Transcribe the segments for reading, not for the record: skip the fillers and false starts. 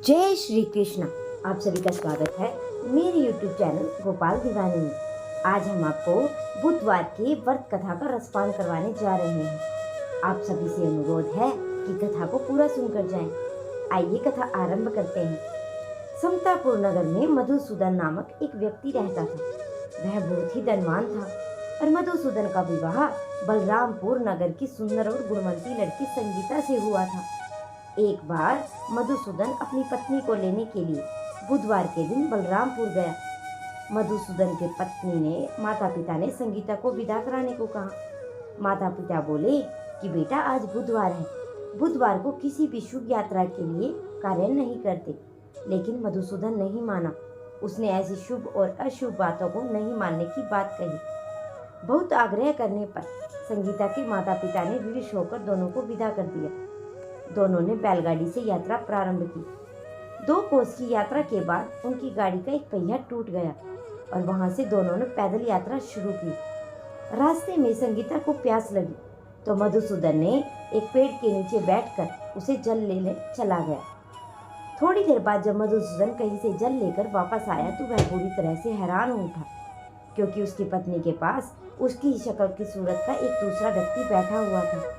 जय श्री कृष्ण। आप सभी का स्वागत है मेरे YouTube चैनल गोपाल दीवानी में। आज हम आपको बुधवार की व्रत कथा का रसपान करवाने जा रहे हैं। आप सभी से अनुरोध है कि कथा को पूरा सुनकर जाएं। आइए कथा आरंभ करते हैं। समतापुर नगर में मधुसूदन नामक एक व्यक्ति रहता था। वह बहुत ही धनवान था और मधुसूदन का विवाह बलरामपुर नगर की सुंदर और गुणवंती लड़की संगीता से हुआ था। एक बार मधुसूदन अपनी पत्नी को लेने के लिए बुधवार के दिन बलरामपुर गया। मधुसूदन की पत्नी ने माता पिता ने संगीता को विदा कराने को कहा। माता पिता बोले कि बेटा आज बुधवार है, बुधवार को किसी भी शुभ यात्रा के लिए कार्य नहीं करते। लेकिन मधुसूदन नहीं माना। उसने ऐसी शुभ और अशुभ बातों को नहीं मानने की बात कही। बहुत आग्रह करने पर संगीता के माता पिता ने विवश होकर दोनों को विदा कर दिया। दोनों ने बैलगाड़ी से यात्रा प्रारंभ की। 2 कोस की यात्रा के बाद उनकी गाड़ी का एक पहिया टूट गया और वहां से दोनों ने पैदल यात्रा शुरू की। रास्ते में संगीता को प्यास लगी तो मधुसूदन ने एक पेड़ के नीचे बैठकर उसे जल लेने चला गया। थोड़ी देर बाद जब मधुसूदन कहीं से जल लेकर वापस आया तो वह पूरी तरह से हैरान हो उठा, क्योंकि उसकी पत्नी के पास उसकी ही शक्ल की सूरत का एक दूसरा व्यक्ति बैठा हुआ था।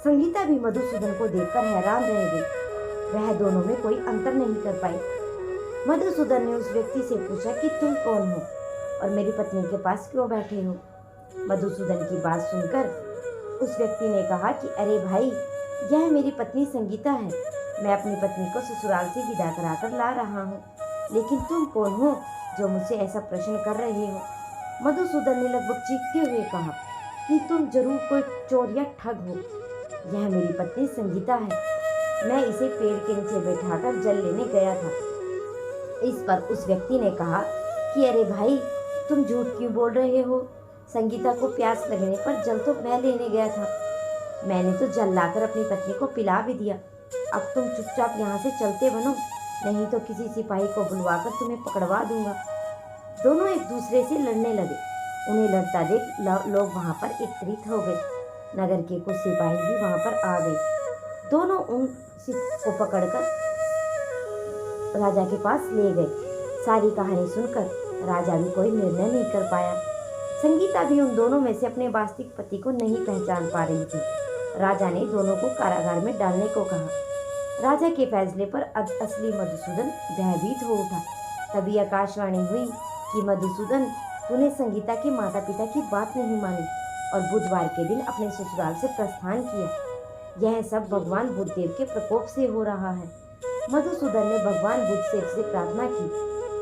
संगीता भी मधुसूदन को देखकर हैरान रह गई। वह दोनों में कोई अंतर नहीं कर पाई। मधुसूदन ने उस व्यक्ति से पूछा कि तुम कौन हो और मेरी पत्नी के पास क्यों बैठे हो। मधुसूदन की बात सुनकर उस व्यक्ति ने कहा कि अरे भाई, यह मेरी पत्नी संगीता है। मैं अपनी पत्नी को ससुराल से विदा कराकर ला रहा हूँ, लेकिन तुम कौन हो जो मुझसे ऐसा प्रश्न कर रहे हो। मधुसूदन ने लगभग चीखते हुए कहा कि तुम जरूर कोई चोर या ठग हो। यह मेरी पत्नी संगीता है। मैं इसे पेड़ के नीचे बैठाकर जल लेने गया था। इस पर उस व्यक्ति ने कहा कि अरे भाई, तुम झूठ क्यों बोल रहे हो। संगीता को प्यास लगने पर जल तो मैं लेने गया था। मैंने तो जल लाकर अपनी पत्नी को पिला भी दिया। अब तुम चुपचाप यहाँ से चलते बनो, नहीं तो किसी सिपाही को बुलवाकर तुम्हें पकड़वा दूंगा। दोनों एक दूसरे से लड़ने लगे। उन्हें लड़ता देख लोग वहां पर एकत्रित हो गए। नगर के कुछ सिपाही भी वहां पर आ गए। दोनों उन को पकड़कर राजा के पास ले गए। सारी कहानी सुनकर राजा भी कोई निर्णय नहीं कर पाया। संगीता भी उन दोनों में से अपने वास्तविक पति को नहीं पहचान पा रही थी। राजा ने दोनों को कारागार में डालने को कहा। राजा के फैसले पर असली मधुसूदन भयभीत हो उठा। तभी आकाशवाणी हुई कि मधुसूदन, तूने संगीता के माता पिता की बात नहीं मानी और बुधवार के दिन अपने ससुराल से प्रस्थान किया। यह सब भगवान बुद्धदेव के प्रकोप से हो रहा है। मधुसूदन ने भगवान बुद्धदेव से प्रार्थना की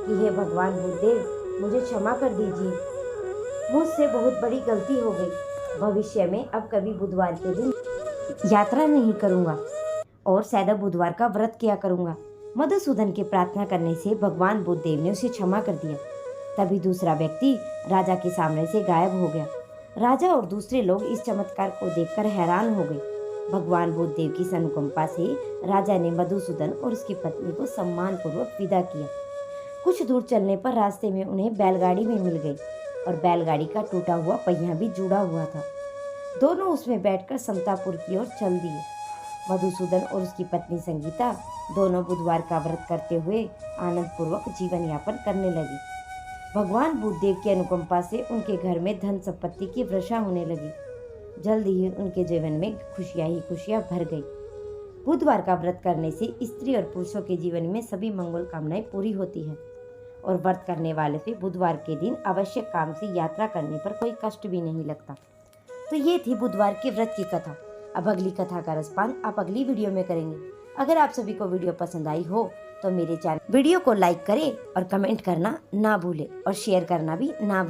कि हे भगवान बुद्धदेव, मुझे क्षमा कर दीजिए। मुझसे बहुत बड़ी गलती हो गई। भविष्य में अब कभी बुधवार के दिन यात्रा नहीं करूंगा और सदैव बुधवार का व्रत किया करूंगा। मधुसूदन के प्रार्थना करने से भगवान बुद्धदेव ने उसे क्षमा कर दिया। तभी दूसरा व्यक्ति राजा के सामने से गायब हो गया। राजा और दूसरे लोग इस चमत्कार को देखकर हैरान हो गए। भगवान बुद्धदेव की अनुकंपा से राजा ने मधुसूदन और उसकी पत्नी को सम्मानपूर्वक विदा किया। कुछ दूर चलने पर रास्ते में उन्हें बैलगाड़ी में मिल गई और बैलगाड़ी का टूटा हुआ पहिया भी जुड़ा हुआ था। दोनों उसमें बैठकर समतापुर की ओर चल दिए। मधुसूदन और उसकी पत्नी संगीता दोनों बुधवार का व्रत करते हुए आनंदपूर्वक जीवन यापन करने लगी। भगवान बुद्धदेव की अनुकंपा से उनके घर में धन संपत्ति की वर्षा होने लगी। जल्द ही उनके जीवन में खुशियां ही खुशियां भर गई। बुधवार का व्रत करने से स्त्री और पुरुषों के जीवन में सभी मंगल कामनाएं पूरी होती हैं और व्रत करने वाले से बुधवार के दिन आवश्यक काम से यात्रा करने पर कोई कष्ट भी नहीं लगता। तो ये थी बुधवार के व्रत की कथा। अब अगली कथा का रसपान आप अगली वीडियो में करेंगे। अगर आप सभी को वीडियो पसंद आई हो तो मेरे चैनल वीडियो को लाइक करें और कमेंट करना ना भूलें और शेयर करना भी ना भूलें।